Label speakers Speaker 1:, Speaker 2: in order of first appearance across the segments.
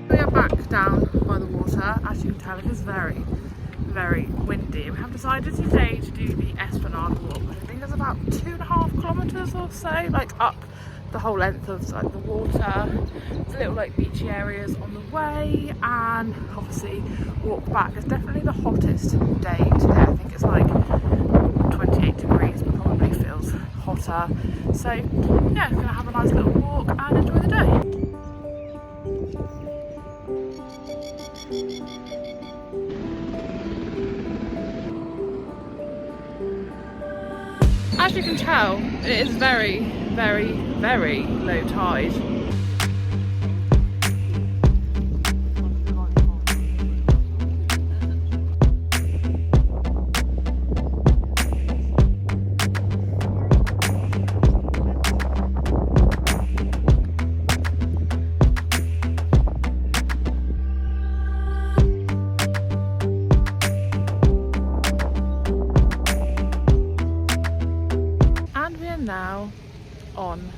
Speaker 1: We are back down by the water. As you can tell, it is very, very windy. We have decided today to do the Esplanade walk, which I think is about 2.5 kilometres or so, like up the whole length of like the water. There's little like beachy areas on the way, and obviously walk back. It's definitely the hottest day today. I think it's like 28 degrees, but probably feels hotter. So yeah, gonna have a nice little walk and enjoy the day. As you can tell, it is very, very, very low tide. Now on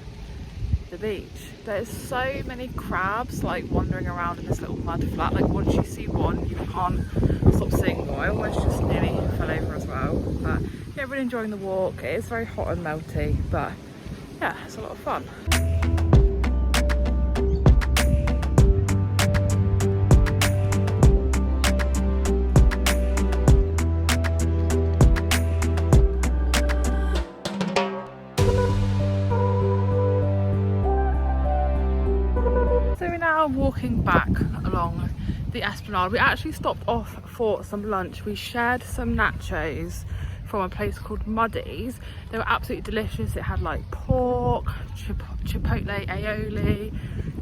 Speaker 1: the beach. There's so many crabs like wandering around in this little mud flat. Like once you see one, you can't stop seeing more. I almost just nearly fell over as well. But yeah, really enjoying the walk. It is very hot and melty, but yeah, it's a lot of fun. Walking back along the Esplanade, we actually stopped off for some lunch. We shared some nachos from a place called Muddy's. They were absolutely delicious. It had like pork, chipotle aioli,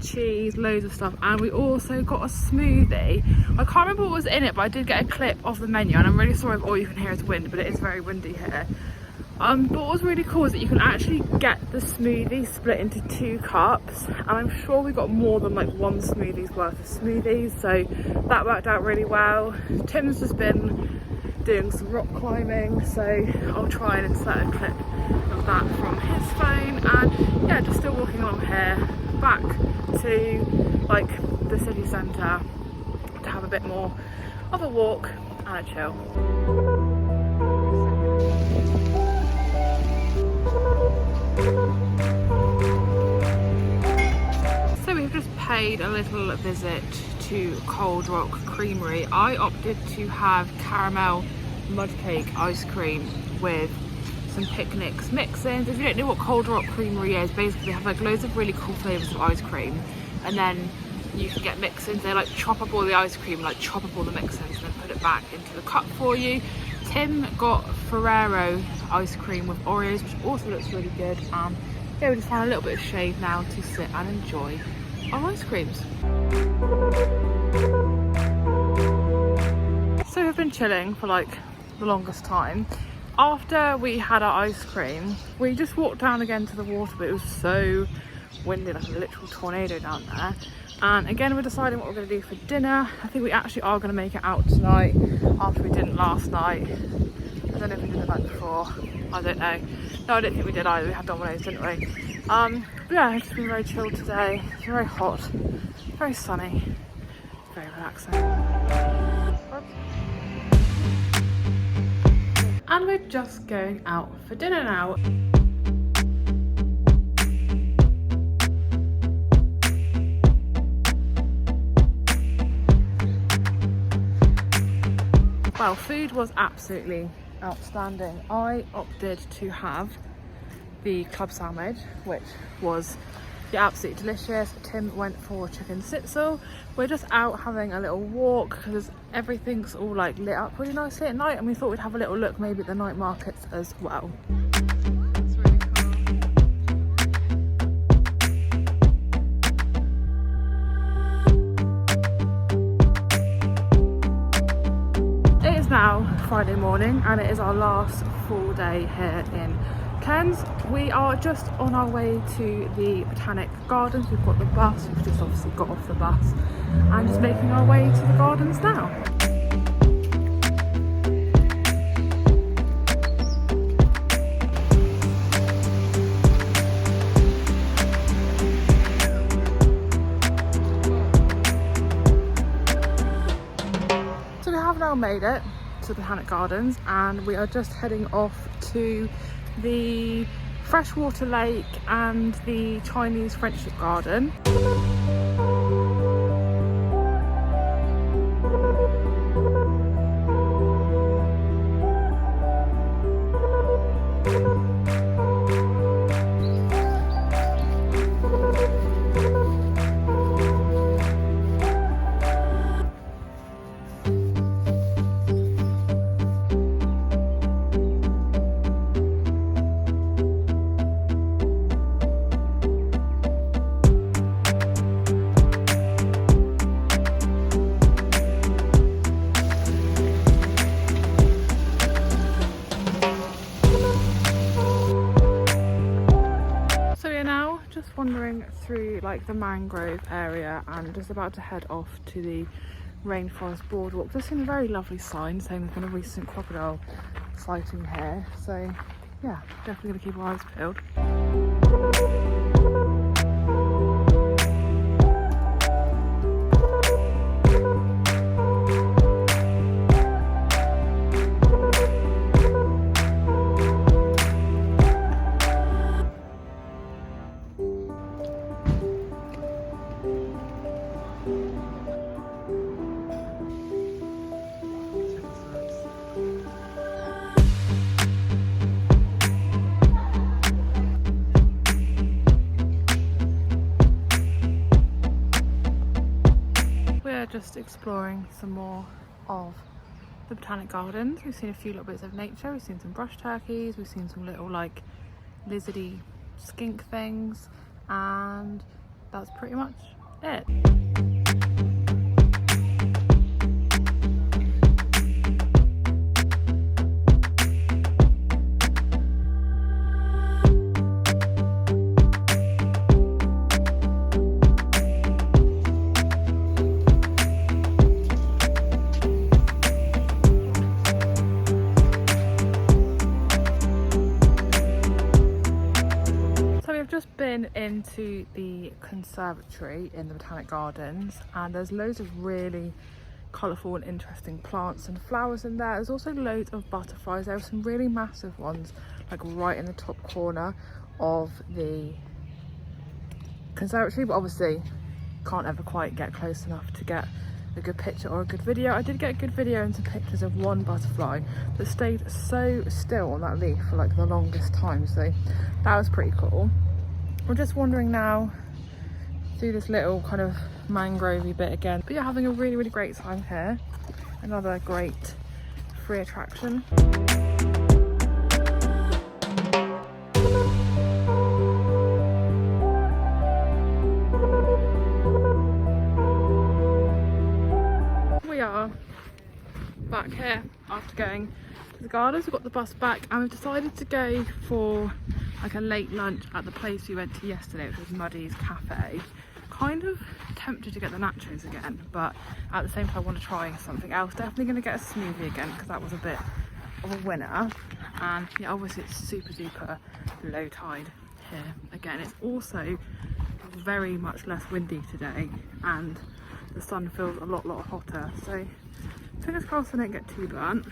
Speaker 1: cheese, loads of stuff, and we also got a smoothie. I can't remember what was in it, but I did get a clip of the menu, and I'm really sorry if all you can hear is wind, but it is very windy here. But what was really cool is that you can actually get the smoothie split into 2 cups, and I'm sure we got more than like 1 smoothie's worth of smoothies, so that worked out really well. Tim's just been doing some rock climbing, so I'll try and insert a clip of that from his phone. And yeah, just still walking along here back to like the city centre to have a bit more of a walk and a chill. So we've just paid a little visit to Cold Rock Creamery. I opted to have caramel mud cake ice cream with some picnics mix-ins. If you don't know what Cold Rock Creamery is, basically they have like loads of really cool flavours of ice cream, and then you can get mix-ins. They like chop up all the ice cream, like chop up all the mix-ins and then put it back into the cup for you. Tim got Ferrero ice cream with Oreos, which also looks really good. Yeah, we just found a little bit of shade now to sit and enjoy our ice creams. So we've been chilling for like the longest time. After we had our ice cream, we just walked down again to the water, but it was so windy, like a literal tornado down there. And again, we're deciding what we're going to do for dinner. I think we actually are going to make it out tonight after we didn't last night. I don't know if we did the night before. I don't know. No, I don't think we did either. We had Domino's, didn't we? But yeah, it's been very chill today. It's very hot, very sunny, very relaxing. And we're just going out for dinner now. Well, food was absolutely outstanding. I opted to have the club sandwich, which was absolutely delicious. Tim went for chicken schnitzel. We're just out having a little walk because everything's all like lit up really nicely at night, and we thought we'd have a little look maybe at the night markets as well. Now Friday morning, and it is our last full day here in Cairns. We are just on our way to the Botanic Gardens. We've got the bus, we've just obviously got off the bus and just making our way to the gardens now. now made it to the Botanic Gardens, and we are just heading off to the freshwater lake and the Chinese friendship garden. Wandering through like the mangrove area and just about to head off to the rainforest boardwalk. There's been a very lovely sign saying there's been a recent crocodile sighting here, so yeah, definitely gonna keep our eyes peeled. Just exploring some more of the Botanic Gardens. We've seen a few little bits of nature. We've seen some brush turkeys, we've seen some little like lizardy skink things, and that's pretty much it. Been into the conservatory in the Botanic Gardens, and there's loads of really colourful and interesting plants and flowers in there. There's also loads of butterflies. There are some really massive ones like right in the top corner of the conservatory, but obviously can't ever quite get close enough to get a good picture or a good video. I did get a good video and some pictures of one butterfly that stayed so still on that leaf for like the longest time, so that was pretty cool. We're just wandering now through this little kind of mangrovey bit again. But yeah, having a really, really great time here. Another great free attraction. We are back here after going to the gardens. We've got the bus back and we've decided to go for like a late lunch at the place we went to yesterday, which was Muddy's Cafe. Kind of tempted to get the nachos again, but at the same time I want to try something else. Definitely going to get a smoothie again because that was a bit of a winner. And yeah, obviously it's super duper low tide here again. It's also very much less windy today and the sun feels a lot hotter, so fingers crossed I don't get too burnt.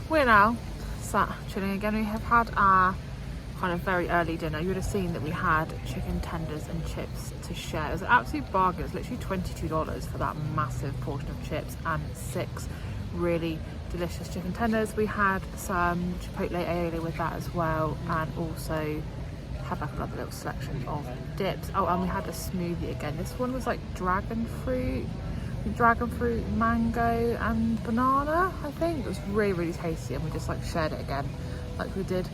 Speaker 1: We're now sat chilling again. We have had our kind of very early dinner. You would have seen that we had chicken tenders and chips to share. It was an absolute bargain. It was literally $22 for that massive portion of chips and 6 really delicious chicken tenders. We had some chipotle aioli with that as well, and also had like another little selection of dips. Oh, and we had a smoothie again. This one was like dragon fruit, mango and banana, I think. It was really tasty, and we just like shared it again like we did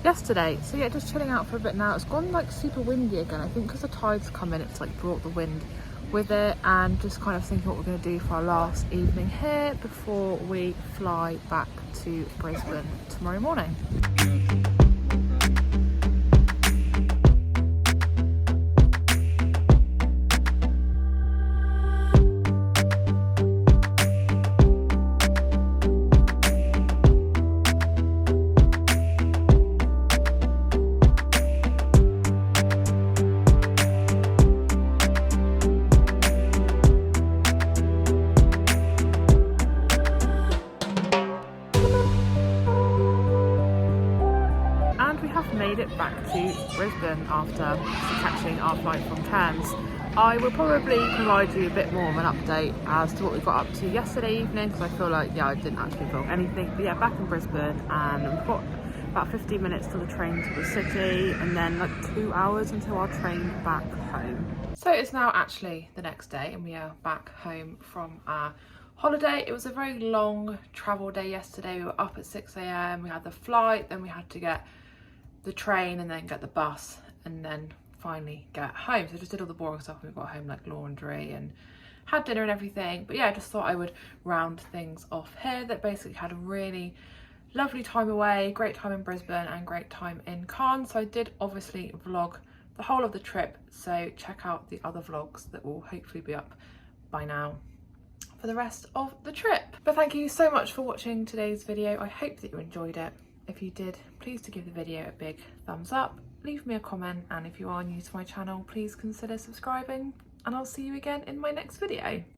Speaker 1: yesterday. So yeah, just chilling out for a bit now. It's gone like super windy again. I think because the tide's come in, it's like brought the wind with it, and just kind of thinking what we're going to do for our last evening here before we fly back to Brisbane tomorrow morning. made it back to Brisbane after catching our flight from Cairns. I will probably provide you a bit more of an update as to what we got up to yesterday evening, because I feel like, yeah, I didn't actually vlog anything. But yeah, back in Brisbane, and we've got about 15 minutes to the train to the city, and then like 2 hours until our train back home. So it's now actually the next day, and we are back home from our holiday. It was a very long travel day yesterday. We were up at 6 AM, we had the flight, then we had to get the train and then get the bus, and then finally get home. So I just did all the boring stuff when we got home, like laundry and had dinner and everything. But yeah, I just thought I would round things off here. That basically had a really lovely time away, great time in Brisbane and great time in Cairns. So I did obviously vlog the whole of the trip, so check out the other vlogs that will hopefully be up by now for the rest of the trip. But thank you so much for watching today's video. I hope that you enjoyed it. If you did, please do give the video a big thumbs up, leave me a comment, and if you are new to my channel, please consider subscribing, and I'll see you again in my next video.